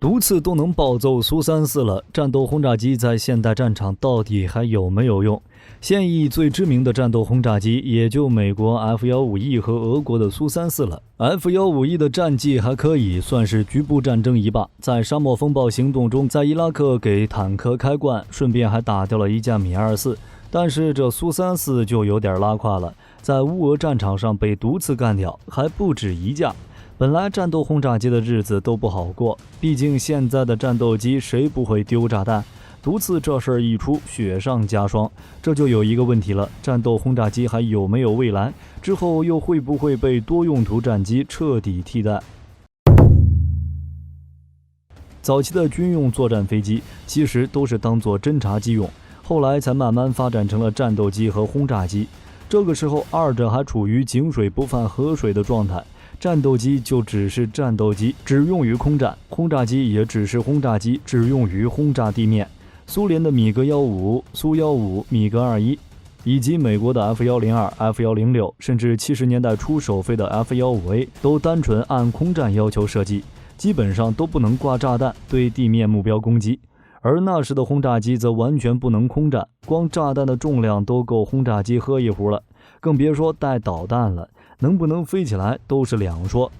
毒刺都能暴揍苏34了，战斗轰炸机在现代战场到底还有没有用？现役最知名的战斗轰炸机也就美国 F-15E 和俄国的苏34了。F-15E 的战绩还可以，算是局部战争一霸，在沙漠风暴行动中，在伊拉克给坦克开罐，顺便还打掉了一架米24。但是这苏34就有点拉胯了，在乌俄战场上被毒刺干掉，还不止一架。本来战斗轰炸机的日子都不好过，毕竟现在的战斗机谁不会丢炸弹？毒刺这事儿一出，雪上加霜，这就有一个问题了：战斗轰炸机还有没有未来？之后又会不会被多用途战机彻底替代？早期的军用作战飞机其实都是当作侦察机用，后来才慢慢发展成了战斗机和轰炸机。这个时候，二者还处于井水不犯河水的状态。战斗机就只是战斗机，只用于空战；轰炸机也只是轰炸机，只用于轰炸地面。苏联的米格15、苏15、米格21，以及美国的 F-102、F-106，甚至70年代初首飞的 F-15A， 都单纯按空战要求设计，基本上都不能挂炸弹对地面目标攻击。而那时的轰炸机则完全不能空战，光炸弹的重量都够轰炸机喝一壶了，更别说带导弹了，能不能飞起来都是两说。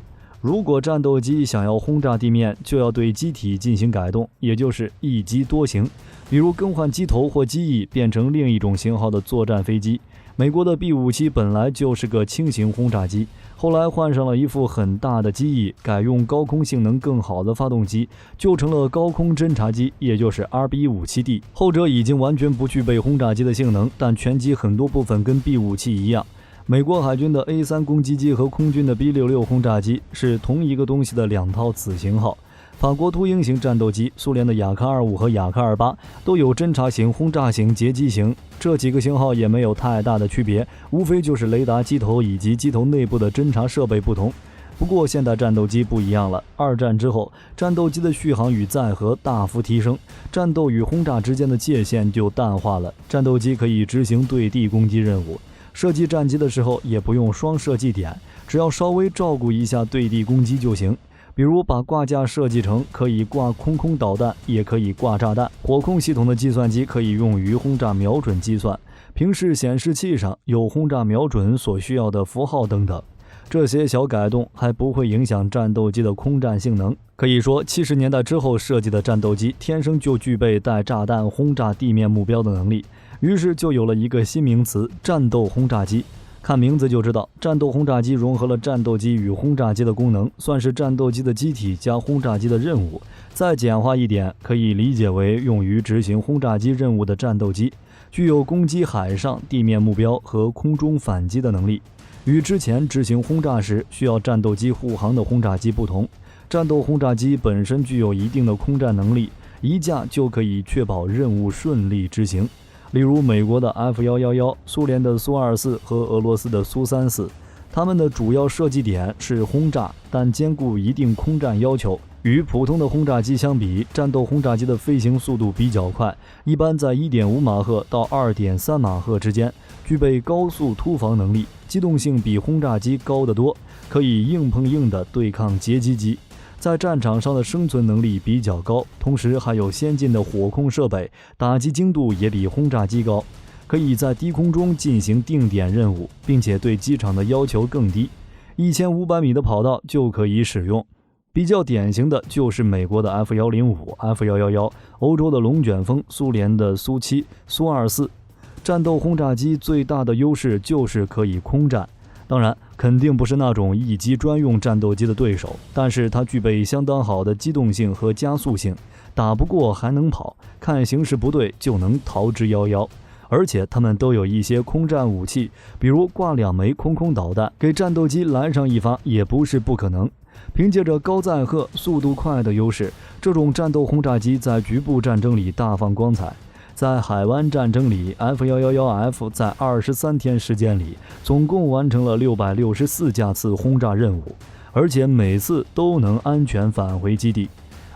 如果战斗机想要轰炸地面，就要对机体进行改动，也就是一机多型，比如更换机头或机翼，变成另一种型号的作战飞机。美国的 B-57本来就是个轻型轰炸机，后来换上了一副很大的机翼，改用高空性能更好的发动机，就成了高空侦察机，也就是 RB-57D。后者已经完全不具备轰炸机的性能，但全机很多部分跟 B-57一样。美国海军的 A-3 攻击机和空军的 B-66 轰炸机是同一个东西的两套子型号。法国秃鹰型战斗机、苏联的雅克25和雅克28都有侦察型、轰炸型、截击型，这几个型号也没有太大的区别，无非就是雷达机头以及机头内部的侦察设备不同。不过现代战斗机不一样了，二战之后，战斗机的续航与载荷大幅提升，战斗与轰炸之间的界限就淡化了，战斗机可以执行对地攻击任务。设计战机的时候也不用双设计点，只要稍微照顾一下对地攻击就行。比如把挂架设计成可以挂空导弹，也可以挂炸弹。火控系统的计算机可以用于轰炸瞄准计算，平视显示器上有轰炸瞄准所需要的符号等等。这些小改动还不会影响战斗机的空战性能。可以说70年代之后设计的战斗机天生就具备带炸弹轰炸地面目标的能力，于是就有了一个新名词——战斗轰炸机。看名字就知道，战斗轰炸机融合了战斗机与轰炸机的功能，算是战斗机的机体加轰炸机的任务。再简化一点，可以理解为用于执行轰炸机任务的战斗机，具有攻击海上、地面目标和空中反击的能力。与之前执行轰炸时需要战斗机护航的轰炸机不同，战斗轰炸机本身具有一定的空战能力，一架就可以确保任务顺利执行。例如美国的 F-111、苏联的苏24和俄罗斯的苏34，它们的主要设计点是轰炸，但兼顾一定空战要求。与普通的轰炸机相比，战斗轰炸机的飞行速度比较快，一般在 1.5 马赫到 2.3 马赫之间，具备高速突防能力，机动性比轰炸机高得多，可以硬碰硬地对抗截击机。在战场上的生存能力比较高，同时还有先进的火控设备，打击精度也比轰炸机高，可以在低空中进行定点任务，并且对机场的要求更低，1500米的跑道就可以使用。比较典型的就是美国的 F-105、F-111，欧洲的龙卷风，苏联的苏7、苏24。战斗轰炸机最大的优势就是可以空战。当然，肯定不是那种一机专用战斗机的对手，但是它具备相当好的机动性和加速性，打不过还能跑，看形势不对就能逃之夭夭。而且它们都有一些空战武器，比如挂2枚空导弹，给战斗机来上一发也不是不可能。凭借着高载荷、速度快的优势，这种战斗轰炸机在局部战争里大放光彩。在海湾战争里 ，F-111F 在23天时间里，总共完成了664架次轰炸任务，而且每次都能安全返回基地。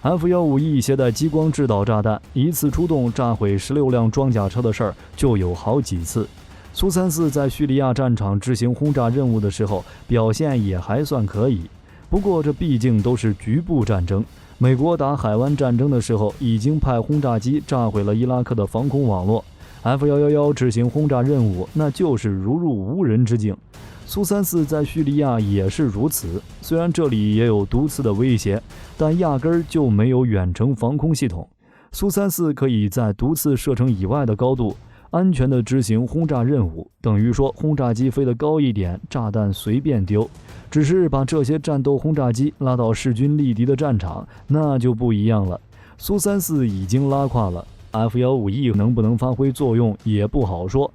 F-15E 携带激光制导炸弹，一次出动炸毁16辆装甲车的事儿就有好几次。苏34在叙利亚战场执行轰炸任务的时候，表现也还算可以。不过这毕竟都是局部战争，美国打海湾战争的时候，已经派轰炸机炸毁了伊拉克的防空网络。F-111执行轰炸任务，那就是如入无人之境。苏34在叙利亚也是如此，虽然这里也有毒刺的威胁，但压根儿就没有远程防空系统。苏34可以在毒刺射程以外的高度安全地执行轰炸任务，等于说轰炸机飞得高一点，炸弹随便丢。只是把这些战斗轰炸机拉到势均力敌的战场，那就不一样了。苏34已经拉胯了， F-15E 能不能发挥作用也不好说。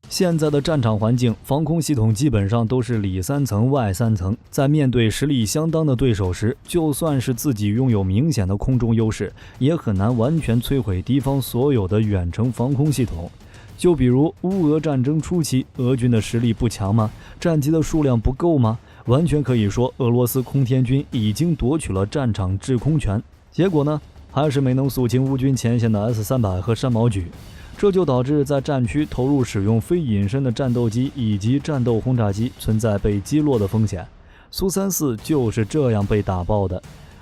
现在的战场环境，防空系统基本上都是里3层外3层，在面对实力相当的对手时，就算是自己拥有明显的空中优势，也很难完全摧毁敌方所有的远程防空系统。就比如乌俄战争初期，俄军的实力不强吗？战机的数量不够吗？完全可以说俄罗斯空天军已经夺取了战场制空权。结果呢，还是没能肃清乌军前线的 S-300和山毛榉。这就导致在战区投入使用非隐身的战斗机以及战斗轰炸机存在被击落的风险。苏34就是这样被打爆的。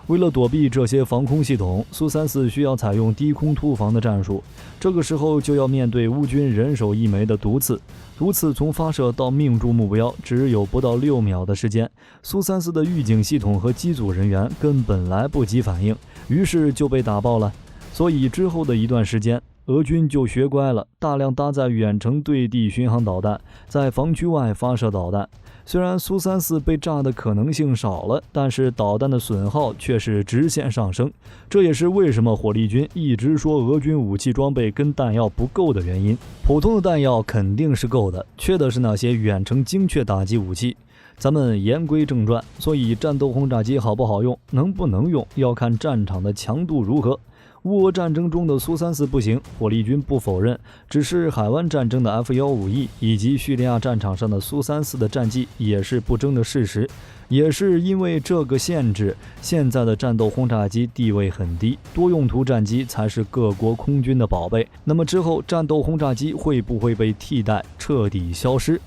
为了躲避这些防空系统，苏34需要采用低空突防的战术，这个时候就要面对乌军人手一枚的毒刺。毒刺从发射到命中目标只有不到6秒的时间，苏34的预警系统和机组人员根本来不及反应，于是就被打爆了。所以之后的一段时间，俄军就学乖了，大量搭载远程对地巡航导弹，在防区外发射导弹。虽然苏34被炸的可能性少了，但是导弹的损耗却是直线上升。这也是为什么火力军一直说俄军武器装备跟弹药不够的原因。普通的弹药肯定是够的，缺的是那些远程精确打击武器。咱们言归正传，所以战斗轰炸机好不好用，能不能用，要看战场的强度如何。乌俄战争中的苏34不行，火力军不否认，只是海湾战争的 F-15E 以及叙利亚战场上的苏34的战绩也是不争的事实。也是因为这个限制，现在的战斗轰炸机地位很低，多用途战机才是各国空军的宝贝。那么之后战斗轰炸机会不会被替代，彻底消失？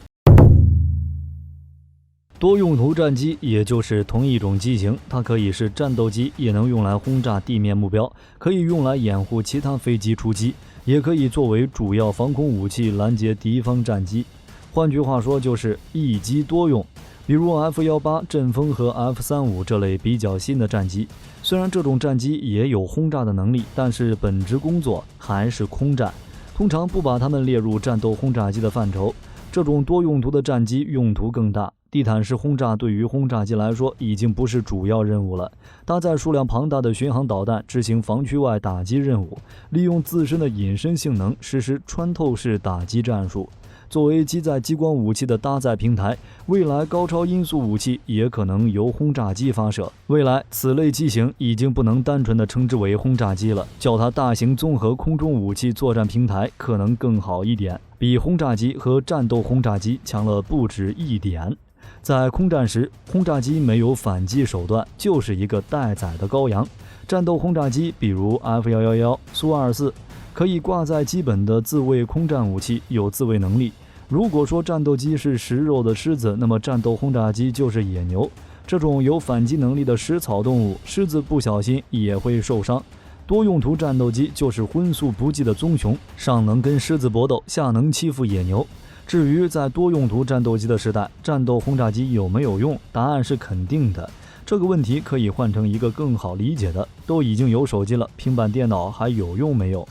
多用途战机也就是同一种机型，它可以是战斗机，也能用来轰炸地面目标，可以用来掩护其他飞机出击，也可以作为主要防空武器拦截敌方战机。换句话说，就是一机多用。比如 F-18、阵风和 F-35这类比较新的战机，虽然这种战机也有轰炸的能力，但是本职工作还是空战，通常不把它们列入战斗轰炸机的范畴。这种多用途的战机用途更大，地毯式轰炸对于轰炸机来说已经不是主要任务了，搭载数量庞大的巡航导弹执行防区外打击任务，利用自身的隐身性能实施穿透式打击战术。作为机载激光武器的搭载平台，未来高超音速武器也可能由轰炸机发射。未来此类机型已经不能单纯的称之为轰炸机了，叫它大型综合空中武器作战平台可能更好一点，比轰炸机和战斗轰炸机强了不止一点。在空战时，轰炸机没有反击手段，就是一个待宰的羔羊。战斗轰炸机比如 F-111、苏24可以挂载基本的自卫空战武器，有自卫能力。如果说战斗机是食肉的狮子，那么战斗轰炸机就是野牛。这种有反击能力的食草动物，狮子不小心也会受伤。多用途战斗机就是荤素不忌的棕熊，上能跟狮子搏斗，下能欺负野牛。至于在多用途战斗机的时代，战斗轰炸机有没有用？答案是肯定的。这个问题可以换成一个更好理解的，都已经有手机了，平板电脑还有用没有？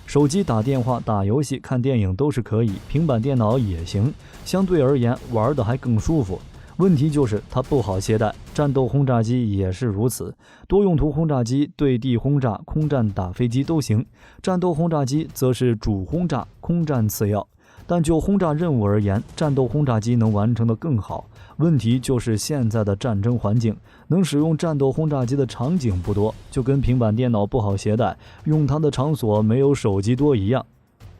手机打电话、打游戏、看电影都是可以，平板电脑也行，相对而言玩的还更舒服。问题就是它不好携带，战斗轰炸机也是如此。多用途轰炸机对地轰炸、空战打飞机都行，战斗轰炸机则是主轰炸，空战次要。但就轰炸任务而言，战斗轰炸机能完成得更好。问题就是现在的战争环境，能使用战斗轰炸机的场景不多，就跟平板电脑不好携带，用它的场所没有手机多一样。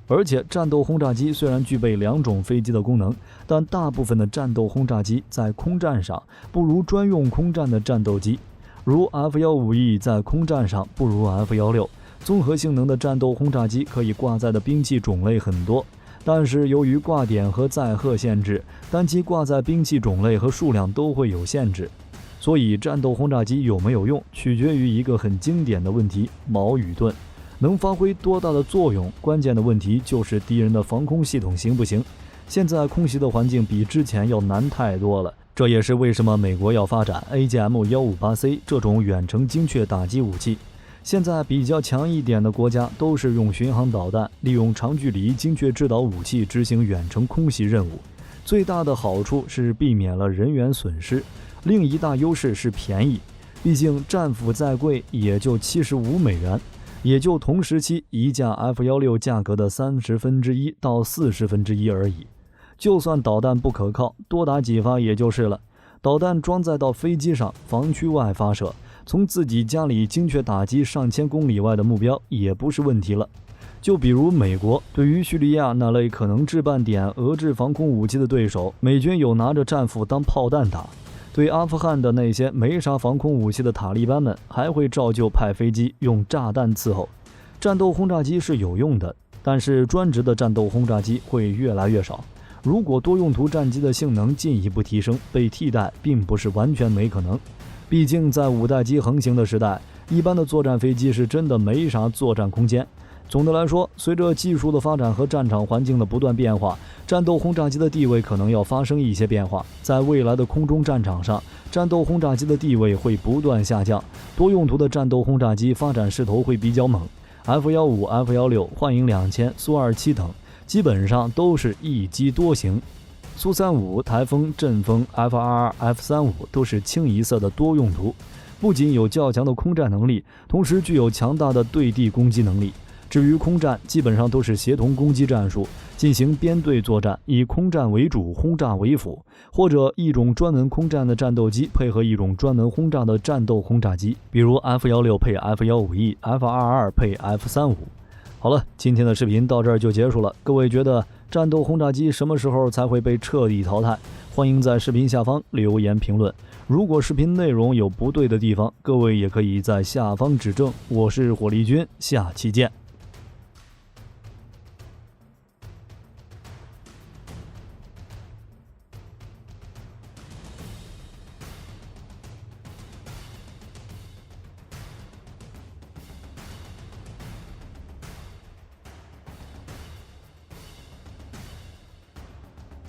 而且战斗轰炸机虽然具备2种飞机的功能，但大部分的战斗轰炸机在空战上不如专用空战的战斗机，如 F-15E 在空战上不如 F-16。综合性能的战斗轰炸机可以挂载的兵器种类很多，但是由于挂点和载荷限制，单机挂载兵器种类和数量都会有限制。所以战斗轰炸机有没有用，取决于一个很经典的问题：矛与盾能发挥多大的作用？关键的问题就是敌人的防空系统行不行？现在空袭的环境比之前要难太多了，这也是为什么美国要发展 AGM-158C 这种远程精确打击武器。现在比较强一点的国家都是用巡航导弹，利用长距离精确制导武器执行远程空袭任务。最大的好处是避免了人员损失，另一大优势是便宜，毕竟战斧再贵也就$75，也就同时期一架 F-16价格的1/30到1/40而已。就算导弹不可靠，多打几发也就是了。导弹装载到飞机上，防区外发射，从自己家里精确打击上千公里外的目标也不是问题了。就比如美国对于叙利亚那类可能置办点俄制防空武器的对手，美军有拿着战斧当炮弹打；对阿富汗的那些没啥防空武器的塔利班们，还会照旧派飞机用炸弹伺候。战斗轰炸机是有用的，但是专职的战斗轰炸机会越来越少。如果多用途战机的性能进一步提升，被替代并不是完全没可能。毕竟在5代机横行的时代，一般的作战飞机是真的没啥作战空间。总的来说，随着技术的发展和战场环境的不断变化，战斗轰炸机的地位可能要发生一些变化。在未来的空中战场上，战斗轰炸机的地位会不断下降，多用途的战斗轰炸机发展势头会比较猛。F-15、F-16、幻影2000、苏27等基本上都是一机多型。苏35、台风、阵风、F-22、F-35都是清一色的多用途，不仅有较强的空战能力，同时具有强大的对地攻击能力。至于空战，基本上都是协同攻击战术，进行编队作战，以空战为主，轰炸为辅，或者一种专门空战的战斗机配合一种专门轰炸的战斗轰炸机，比如 F-16配 F-151、F-22配 F-35。好了，今天的视频到这儿就结束了。各位觉得战斗轰炸机什么时候才会被彻底淘汰？欢迎在视频下方留言评论。如果视频内容有不对的地方，各位也可以在下方指正。我是火力军，下期见。